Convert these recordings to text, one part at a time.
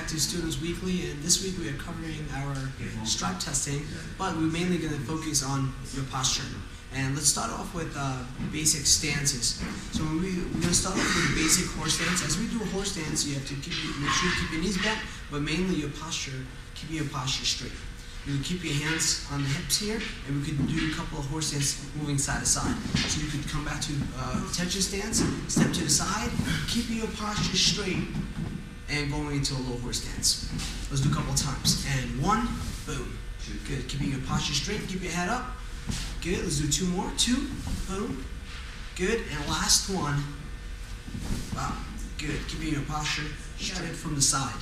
to Students Weekly, and this week we are covering our stripe testing, but we're mainly going to focus on your posture. And let's start off with basic stances. So we're going to start off with basic horse stance. As we do a horse stance, you have to make sure you keep your knees bent, but mainly your posture, keeping your posture straight. You can keep your hands on the hips here, and we could do a couple of horse stance moving side to side. So you could come back to attention stance, step to the side, keeping your posture straight, and going into a low horse stance. Let's do a couple of times. And one, boom. Good. Keeping your posture straight, keep your head up. Good. Let's do two more. Two, boom. Good. And last one. Wow. Good. Keeping your posture straight from the side.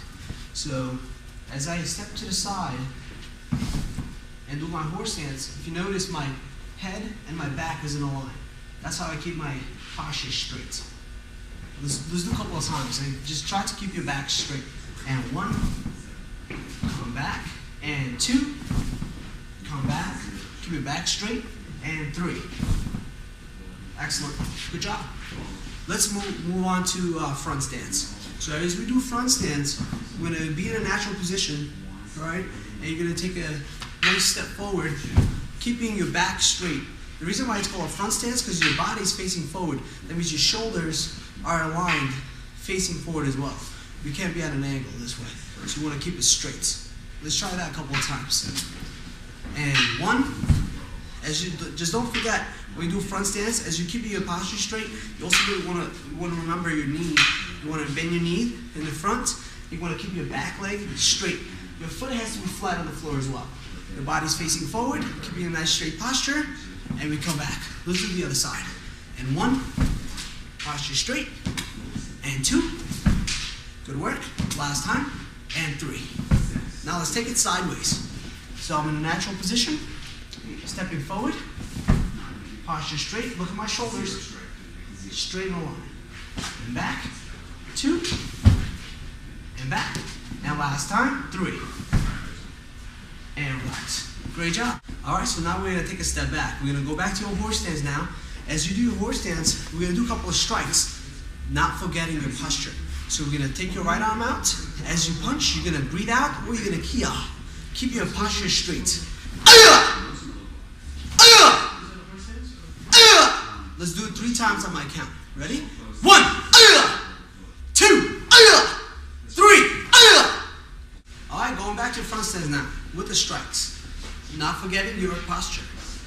So as I step to the side and do my horse stance, if you notice, my head and my back is in a line. That's how I keep my posture straight. Let's do a couple of times. And just try to keep your back straight. And one, come back. And two, come back. Keep your back straight. And three. Excellent. Good job. Let's move on to front stance. So as we do front stance, we're going to be in a natural position, right? And you're going to take a nice step forward, keeping your back straight. The reason why it's called a front stance is because your body's facing forward. That means your shoulders are aligned, facing forward as well. You can't be at an angle this way. So you want to keep it straight. Let's try that a couple of times. And one, just don't forget, when you do front stance, as you're keeping your posture straight, you also want to remember your knee. You want to bend your knee in the front. You want to keep your back leg straight. Your foot has to be flat on the floor as well. Your body's facing forward, keeping a nice straight posture, and we come back. Let's do the other side. And one, posture straight, and two, good work, last time, and three. Now let's take it sideways. So I'm in a natural position, stepping forward, posture straight, look at my shoulders, straight in a line. And back, two, and back, and last time, three. And relax. Great job. Alright, so now we're going to take a step back. We're going to go back to a horse stance now. As you do your horse stance, we're going to do a couple of strikes, not forgetting your posture. So we're going to take your right arm out. As you punch, you're going to breathe out, or you're going to kia. Keep your posture straight. Let's do it 3 times on my count. Ready? 1, 2, 3. Alright, going back to front stance now with the strikes. Not forgetting your posture.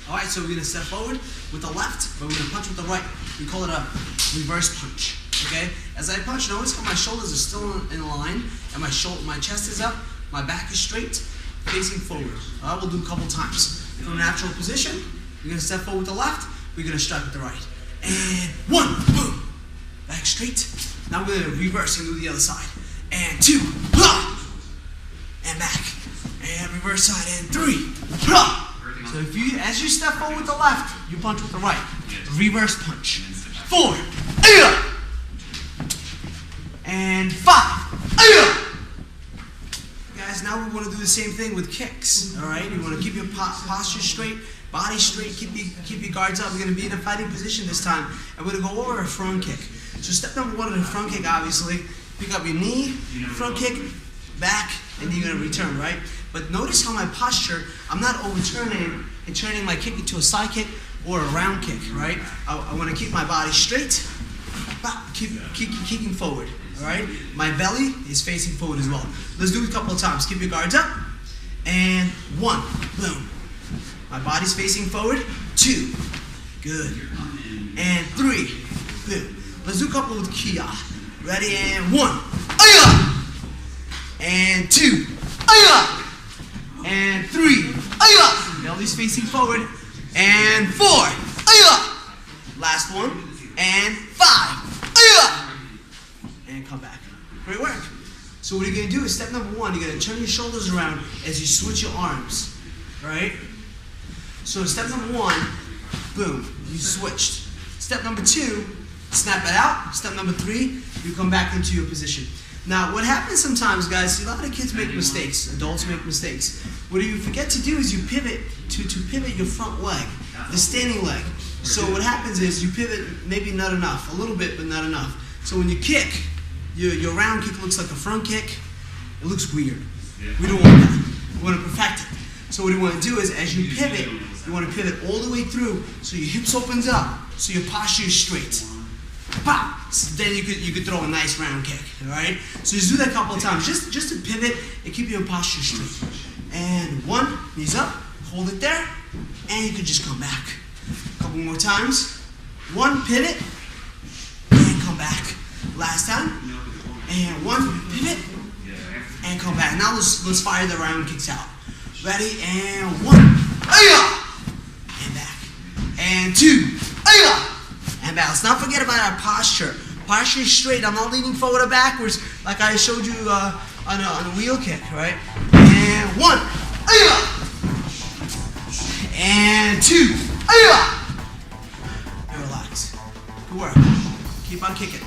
Alright, so we're going to step forward with the left, but we're going to punch with the right. We call it a reverse punch. Okay? As I punch, notice how my shoulders are still in line, and my chest is up, my back is straight, facing forward. Alright, we'll do a couple times. From a natural position, we're going to step forward with the left, we're going to strike with the right. And one, boom. Back straight. Now we're going to reverse and do the other side. And two, and back. And reverse side, and three. So as you step forward with the left, you punch with the right. Reverse punch. 4, and 5. Guys, now we want to do the same thing with kicks. Alright, you want to keep your posture straight, body straight, keep your guards up. We're going to be in a fighting position this time, and we're going to go over a front kick. So step number 1 in the front kick, obviously, pick up your knee, front kick, back, and you're going to return, right? But notice how my posture, I'm not overturning and turning my kick into a side kick or a round kick, right? I want to keep my body straight, keep kicking forward, all right? My belly is facing forward as well. Let's do it a couple of times. Keep your guards up. And 1, boom. My body's facing forward. 2, good. And 3, good. Let's do a couple with kia. Ready? And 1, and 2, and 3, belly's facing forward, and 4, last one, and 5, and come back. Great work. So what you're going to do is step number 1, you're going to turn your shoulders around as you switch your arms, right? So step number 1, boom, you switched. Step number 2, snap it out. Step number 3, you come back into your position. Now, what happens sometimes, guys, a lot of kids make mistakes, adults make mistakes. What you forget to do is you pivot to pivot your front leg, the standing leg. So what happens is you pivot maybe not enough, a little bit, but not enough. So when you kick, your round kick looks like a front kick, It looks weird. We don't want that. We want to perfect it. So what you want to do is, as you pivot, you want to pivot all the way through so your hips opens up, so your posture is straight. Pop! So then you could throw a nice round kick, all right? So just do that a couple of times, just to pivot and keep your posture straight. And one, knees up, hold it there, and you can just come back. A couple more times. One, pivot, and come back. Last time. And one, pivot, and come back. Now let's fire the round kicks out. Ready? And one, and back. And two, and back. Let's not forget about our posture. Posture is straight. I'm not leaning forward or backwards like I showed you on a wheel kick, right? And one, and two, and relax. Good work. Keep on kicking.